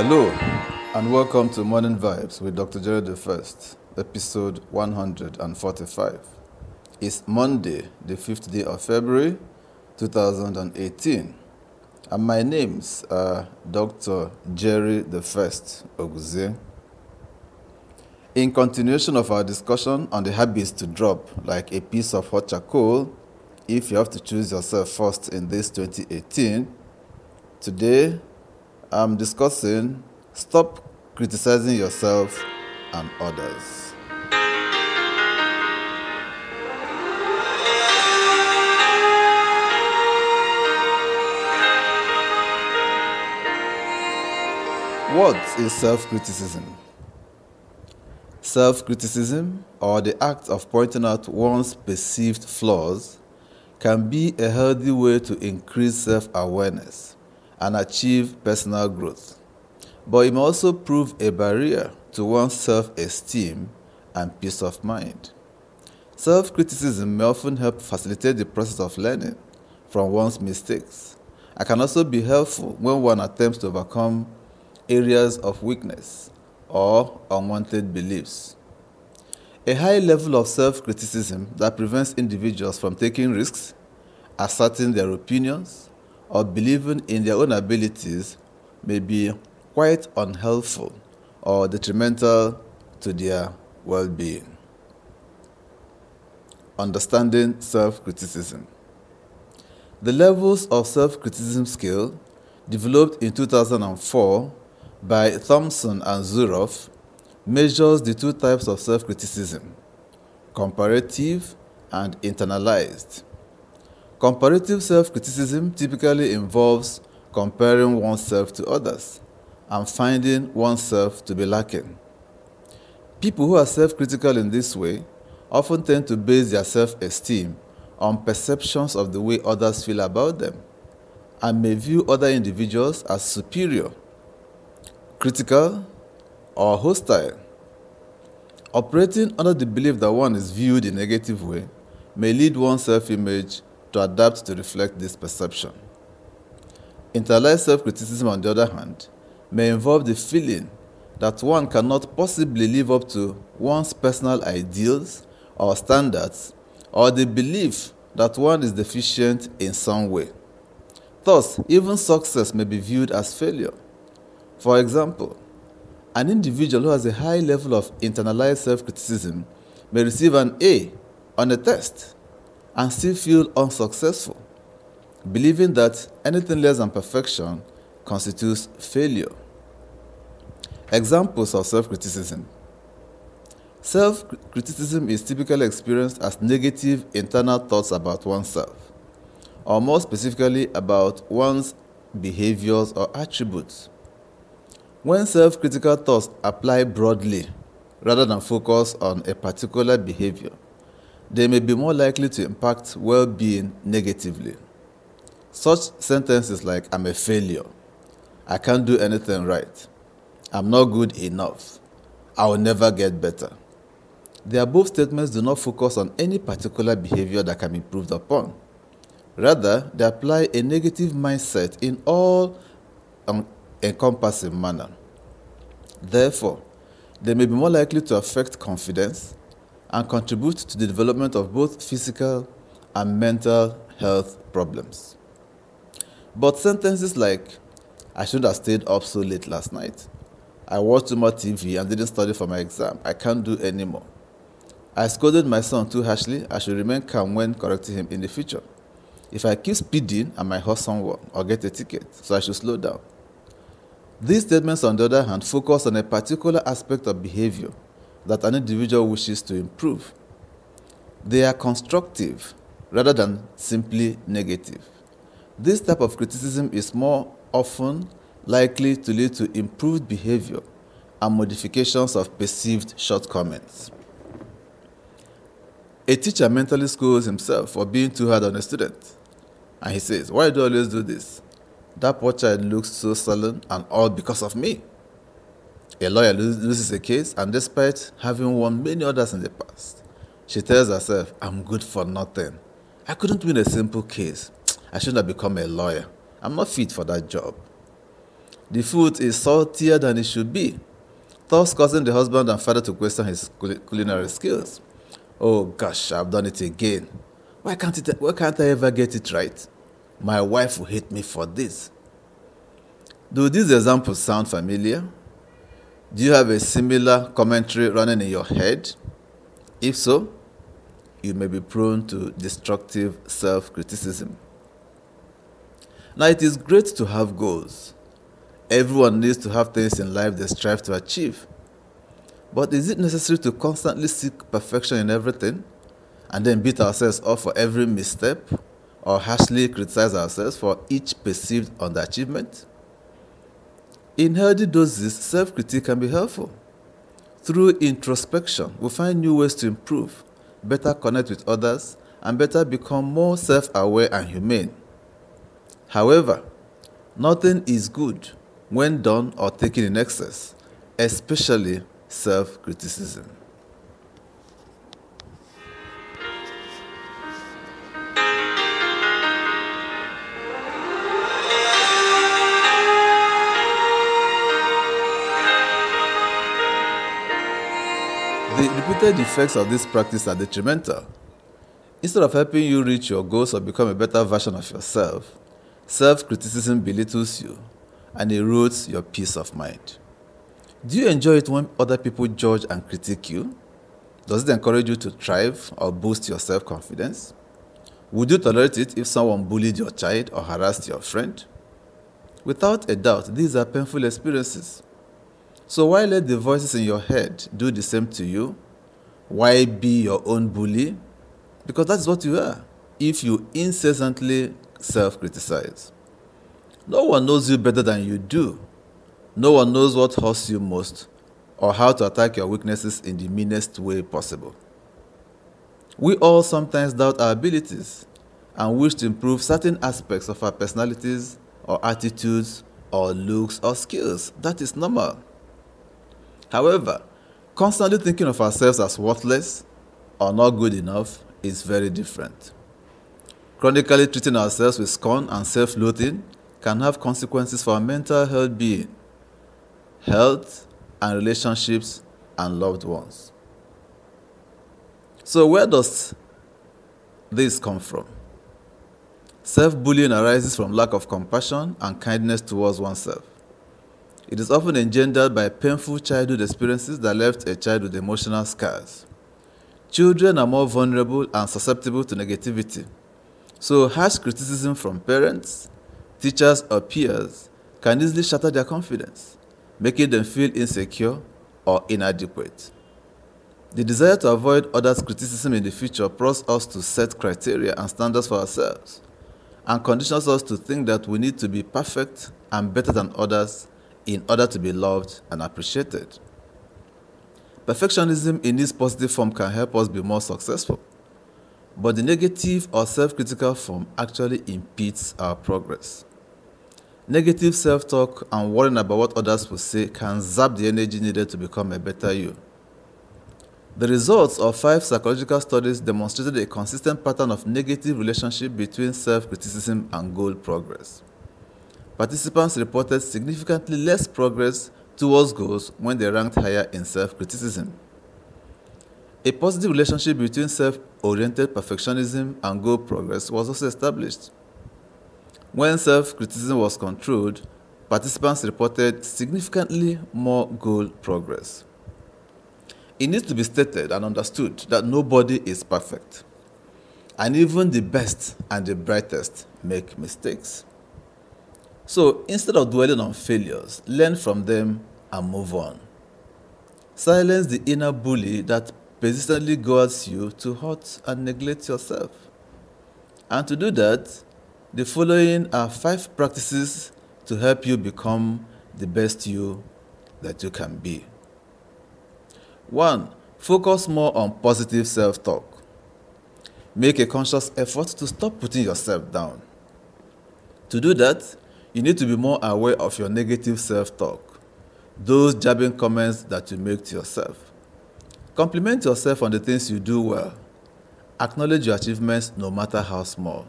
Hello, and welcome to Morning Vibes with Dr. Jerry the First, episode 145. It's Monday, the 5th day of February, 2018, and my name's Dr. Jerry the First Oguzie. In continuation of our discussion on the habits to drop like a piece of hot charcoal, if you have to choose yourself first in this 2018, today I'm discussing stop criticizing yourself and others. What is self-criticism? Self-criticism, or the act of pointing out one's perceived flaws, can be a healthy way to increase self-awareness and achieve personal growth. But it may also prove a barrier to one's self-esteem and peace of mind. Self-criticism may often help facilitate the process of learning from one's mistakes and can also be helpful when one attempts to overcome areas of weakness or unwanted beliefs. A high level of self-criticism that prevents individuals from taking risks, asserting their opinions, or believing in their own abilities may be quite unhelpful or detrimental to their well-being. Understanding self-criticism. The levels of self-criticism scale, developed in 2004 by Thompson and Zuroff, measures the two types of self-criticism, comparative and internalized. Comparative self-criticism typically involves comparing oneself to others and finding oneself to be lacking. People who are self-critical in this way often tend to base their self-esteem on perceptions of the way others feel about them and may view other individuals as superior, critical, or hostile. Operating under the belief that one is viewed in a negative way may lead one's self-image to adapt to reflect this perception. Internalized self-criticism, on the other hand, may involve the feeling that one cannot possibly live up to one's personal ideals or standards, or the belief that one is deficient in some way. Thus, even success may be viewed as failure. For example, an individual who has a high level of internalized self-criticism may receive an A on a test and still feel unsuccessful, believing that anything less than perfection constitutes failure. Examples of self-criticism. Self-criticism is typically experienced as negative internal thoughts about oneself, or more specifically about one's behaviors or attributes. When self-critical thoughts apply broadly rather than focus on a particular behavior, they may be more likely to impact well-being negatively. Such sentences like, "I'm a failure," "I can't do anything right," "I'm not good enough," "I will never get better." The above statements do not focus on any particular behavior that can be improved upon. Rather, they apply a negative mindset in all encompassing manner. Therefore, they may be more likely to affect confidence and contribute to the development of both physical and mental health problems. But sentences like, "I shouldn't have stayed up so late last night," "I watched too much TV and didn't study for my exam," "I can't do anymore," "I scolded my son too harshly, I should remain calm when correcting him in the future," "If I keep speeding, I might hurt someone or get a ticket, so I should slow down." These statements, on the other hand, focus on a particular aspect of behavior that an individual wishes to improve. They are constructive rather than simply negative. This type of criticism is more often likely to lead to improved behavior and modifications of perceived shortcomings. A teacher mentally scolds himself for being too hard on a student, and he says, "Why do you always do this? That poor child looks so sullen, and all because of me." A lawyer loses a case, and despite having won many others in the past, she tells herself, "I'm good for nothing. I couldn't win a simple case. I shouldn't have become a lawyer. I'm not fit for that job." The food is saltier than it should be, thus causing the husband and father to question his culinary skills. Oh gosh, I've done it again. Why can't I ever get it right? My wife will hate me for this. Do these examples sound familiar? Do you have a similar commentary running in your head? If so, you may be prone to destructive self-criticism. Now, it is great to have goals. Everyone needs to have things in life they strive to achieve. But is it necessary to constantly seek perfection in everything and then beat ourselves up for every misstep or harshly criticize ourselves for each perceived underachievement? In healthy doses, self-critique can be helpful. Through introspection, we find new ways to improve, better connect with others, and better become more self-aware and humane. However, nothing is good when done or taken in excess, especially self-criticism. The repeated effects of this practice are detrimental. Instead of helping you reach your goals or become a better version of yourself, self-criticism belittles you and erodes your peace of mind. Do you enjoy it when other people judge and critique you? Does it encourage you to thrive or boost your self-confidence? Would you tolerate it if someone bullied your child or harassed your friend? Without a doubt, these are painful experiences. So why let the voices in your head do the same to you? Why be your own bully? Because that's what you are if you incessantly self-criticize. No one knows you better than you do. No one knows what hurts you most or how to attack your weaknesses in the meanest way possible. We all sometimes doubt our abilities and wish to improve certain aspects of our personalities or attitudes or looks or skills. That is normal. However, constantly thinking of ourselves as worthless or not good enough is very different. Chronically treating ourselves with scorn and self-loathing can have consequences for our mental well-being, health, and relationships and loved ones. So where does this come from? Self-bullying arises from lack of compassion and kindness towards oneself. It is often engendered by painful childhood experiences that left a child with emotional scars. Children are more vulnerable and susceptible to negativity, so harsh criticism from parents, teachers, or peers can easily shatter their confidence, making them feel insecure or inadequate. The desire to avoid others' criticism in the future prompts us to set criteria and standards for ourselves, and conditions us to think that we need to be perfect and better than others in order to be loved and appreciated. Perfectionism in its positive form can help us be more successful, but the negative or self-critical form actually impedes our progress. Negative self-talk and worrying about what others will say can zap the energy needed to become a better you. The results of 5 psychological studies demonstrated a consistent pattern of negative relationship between self-criticism and goal progress. Participants reported significantly less progress towards goals when they ranked higher in self-criticism. A positive relationship between self-oriented perfectionism and goal progress was also established. When self-criticism was controlled, participants reported significantly more goal progress. It needs to be stated and understood that nobody is perfect, and even the best and the brightest make mistakes. So instead of dwelling on failures, learn from them and move on. Silence the inner bully that persistently goads you to hurt and neglect yourself. And to do that, the following are 5 practices to help you become the best you that you can be. 1. Focus more on positive self-talk. Make a conscious effort to stop putting yourself down. To do that, you need to be more aware of your negative self-talk, those jabbing comments that you make to yourself. Compliment yourself on the things you do well. Acknowledge your achievements no matter how small.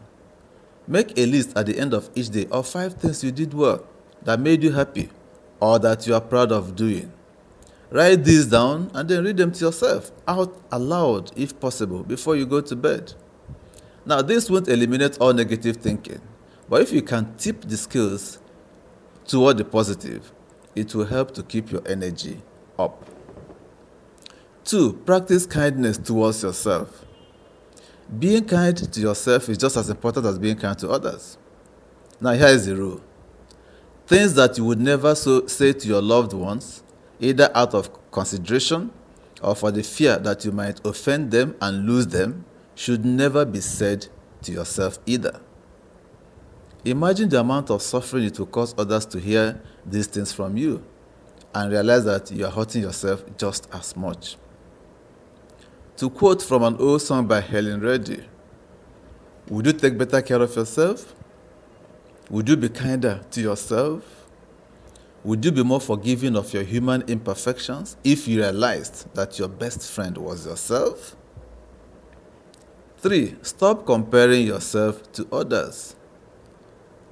Make a list at the end of each day of 5 things you did well that made you happy. or that you are proud of doing. Write these down and then read them to yourself out aloud if possible before you go to bed. Now, this won't eliminate all negative thinking, but if you can tip the skills toward the positive, it will help to keep your energy up. 2. Practice kindness towards yourself. Being kind to yourself is just as important as being kind to others. Now, here is the rule. Things that you would never say to your loved ones, either out of consideration or for the fear that you might offend them and lose them, should never be said to yourself either. Imagine the amount of suffering it will cause others to hear these things from you and realize that you are hurting yourself just as much. To quote from an old song by Helen Reddy, would you take better care of yourself? Would you be kinder to yourself? Would you be more forgiving of your human imperfections if you realized that your best friend was yourself? 3. Stop comparing yourself to others.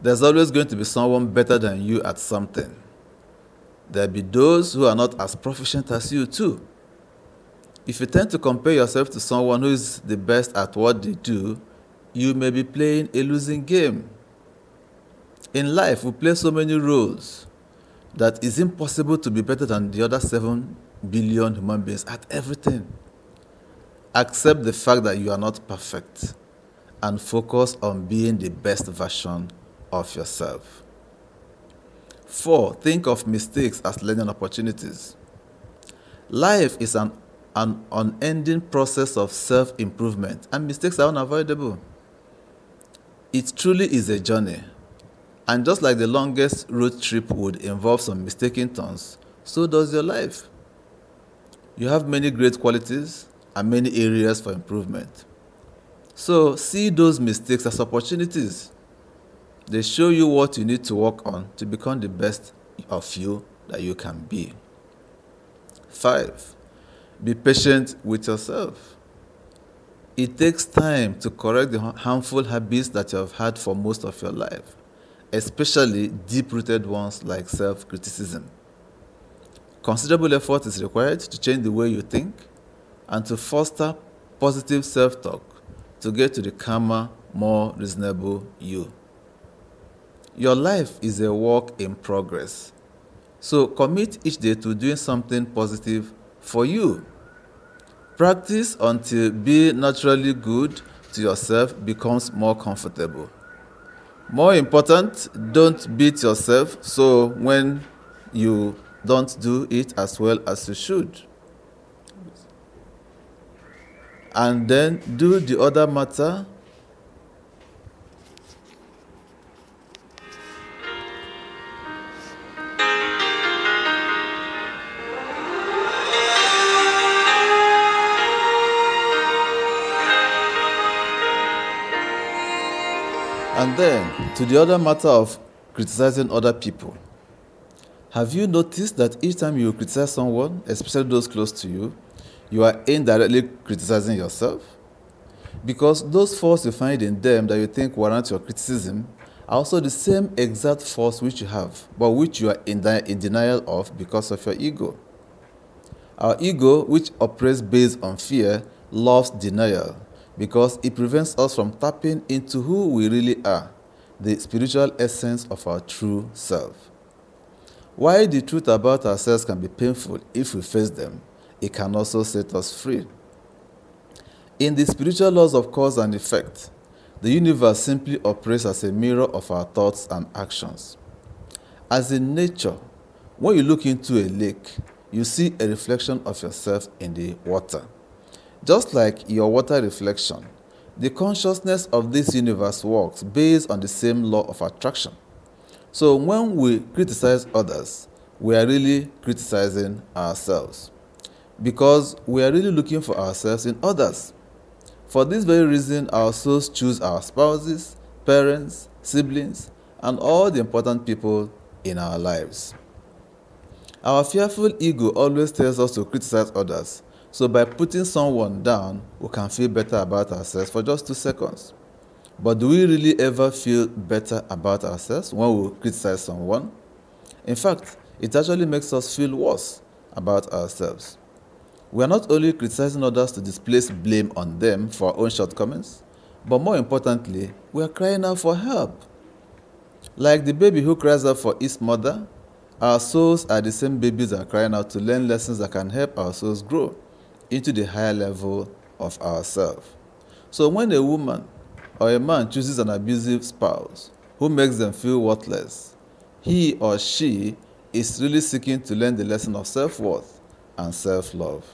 There's always going to be someone better than you at something. There'll be those who are not as proficient as you too. If you tend to compare yourself to someone who is the best at what they do, you may be playing a losing game. In life, we play so many roles that it's impossible to be better than the other 7 billion human beings at everything. Accept the fact that you are not perfect and focus on being the best version of yourself. 4. Think of mistakes as learning opportunities. Life is an unending process of self-improvement, and mistakes are unavoidable. It truly is a journey. And just like the longest road trip would involve some mistaken turns, so does your life. You have many great qualities and many areas for improvement. So see those mistakes as opportunities. They show you what you need to work on to become the best of you that you can be. 5. Be patient with yourself. It takes time to correct the harmful habits that you have had for most of your life, especially deep-rooted ones like self-criticism. Considerable effort is required to change the way you think and to foster positive self-talk to get to the calmer, more reasonable you. Your life is a work in progress, so commit each day to doing something positive for you. Practice until being naturally good to yourself becomes more comfortable. More important, don't beat yourself so when you don't do it as well as you should. And then do the other matter. And then, to the other matter of criticizing other people. Have you noticed that each time you criticize someone, especially those close to you, you are indirectly criticizing yourself? Because those faults you find in them that you think warrant your criticism are also the same exact faults which you have, but which you are in denial of because of your ego. Our ego, which operates based on fear, loves denial, because it prevents us from tapping into who we really are, the spiritual essence of our true self. While the truth about ourselves can be painful if we face them, it can also set us free. In the spiritual laws of cause and effect, the universe simply operates as a mirror of our thoughts and actions. As in nature, when you look into a lake, you see a reflection of yourself in the water. Just like your water reflection, the consciousness of this universe works based on the same law of attraction. So when we criticize others, we are really criticizing ourselves, because we are really looking for ourselves in others. For this very reason, our souls choose our spouses, parents, siblings, and all the important people in our lives. Our fearful ego always tells us to criticize others. So by putting someone down, we can feel better about ourselves for just 2 seconds. But do we really ever feel better about ourselves when we criticize someone? In fact, it actually makes us feel worse about ourselves. We are not only criticizing others to displace blame on them for our own shortcomings, but more importantly, we are crying out for help. Like the baby who cries out for its mother, our souls are the same babies that are crying out to learn lessons that can help our souls grow into the higher level of ourselves. So when a woman or a man chooses an abusive spouse who makes them feel worthless, he or she is really seeking to learn the lesson of self-worth and self-love.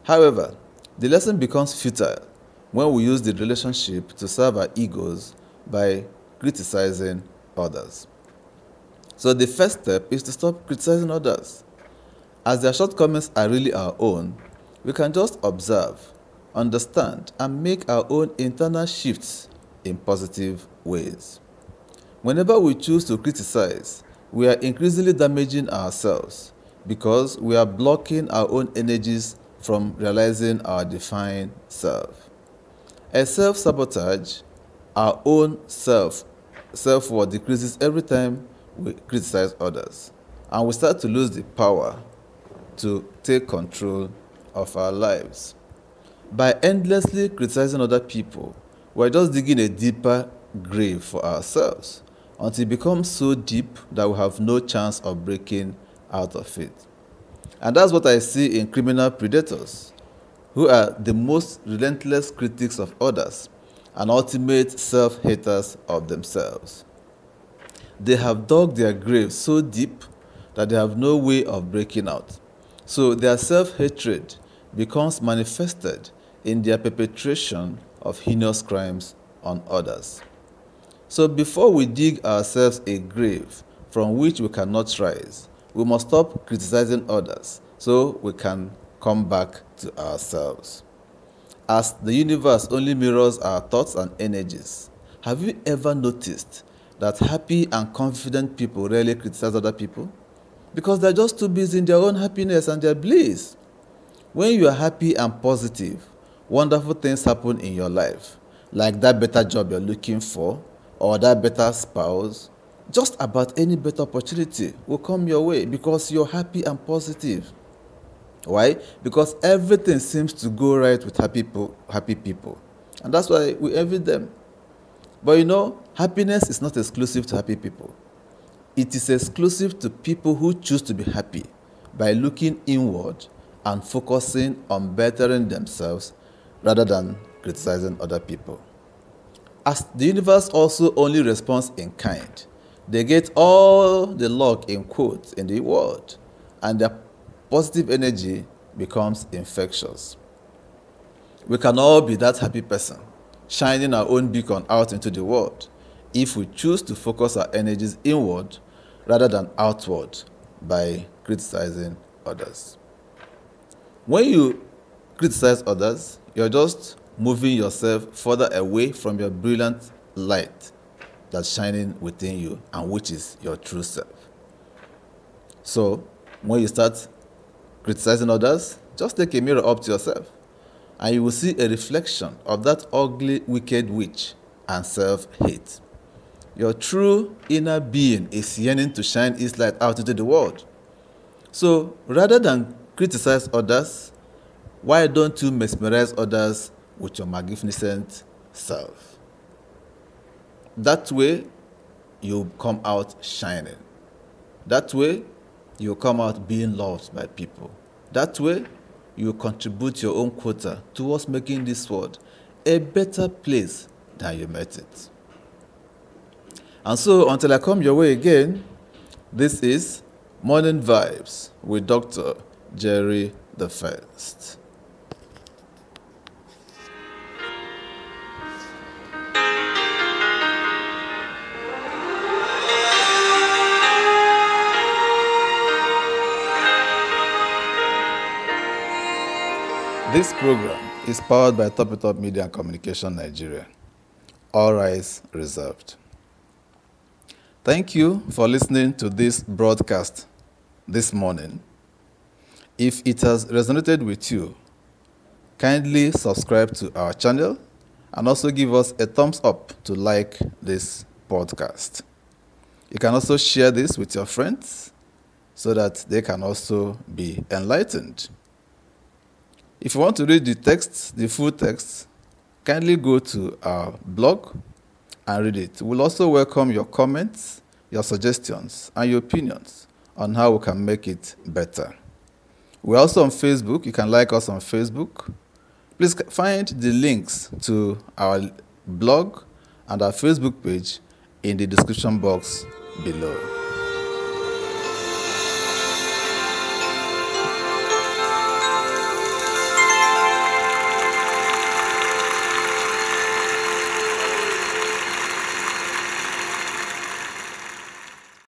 However, the lesson becomes futile when we use the relationship to serve our egos by criticizing others. So the first step is to stop criticizing others. As their shortcomings are really our own, we can just observe, understand, and make our own internal shifts in positive ways. Whenever we choose to criticize, we are increasingly damaging ourselves because we are blocking our own energies from realizing our defined self. A self-sabotage, our own self-worth decreases every time we criticize others, and we start to lose the power to take control of our lives. By endlessly criticizing other people, we're just digging a deeper grave for ourselves until it becomes so deep that we have no chance of breaking out of it. And that's what I see in criminal predators, who are the most relentless critics of others and ultimate self-haters of themselves. They have dug their grave so deep that they have no way of breaking out. So their self-hatred becomes manifested in their perpetration of heinous crimes on others. So before we dig ourselves a grave from which we cannot rise, we must stop criticizing others so we can come back to ourselves. As the universe only mirrors our thoughts and energies, have you ever noticed that happy and confident people rarely criticize other people? Because they're just too busy in their own happiness and their bliss. When you are happy and positive, wonderful things happen in your life, like that better job you're looking for, or that better spouse. Just about any better opportunity will come your way because you're happy and positive. Why? Because everything seems to go right with happy people. And that's why we envy them. But happiness is not exclusive to happy people. It is exclusive to people who choose to be happy by looking inward and focusing on bettering themselves rather than criticizing other people. As the universe also only responds in kind, they get all the luck in quotes in the world, and their positive energy becomes infectious. We can all be that happy person, shining our own beacon out into the world, if we choose to focus our energies inward rather than outward by criticizing others. When you criticize others, you're just moving yourself further away from your brilliant light that's shining within you and which is your true self. So, when you start criticizing others, just take a mirror up to yourself and you will see a reflection of that ugly, wicked witch and self-hate. Your true inner being is yearning to shine its light out into the world. So, rather than criticize others, why don't you mesmerize others with your magnificent self? That way, you come out shining. That way, you come out being loved by people. That way, you contribute your own quota towards making this world a better place than you met it. And so, until I come your way again, this is Morning Vibes with Dr. Jerry the First. This program is powered by Top It Up Media and Communication Nigeria. All rights reserved. Thank you for listening to this broadcast this morning. If it has resonated with you, kindly subscribe to our channel and also give us a thumbs up to this podcast. You can also share this with your friends so that they can also be enlightened. If you want to read the text, the full text, kindly go to our blog and read it. We'll also welcome your comments, your suggestions, and your opinions on how we can make it better. We're also on Facebook. You can like us on Facebook. Please find the links to our blog and our Facebook page in the description box below.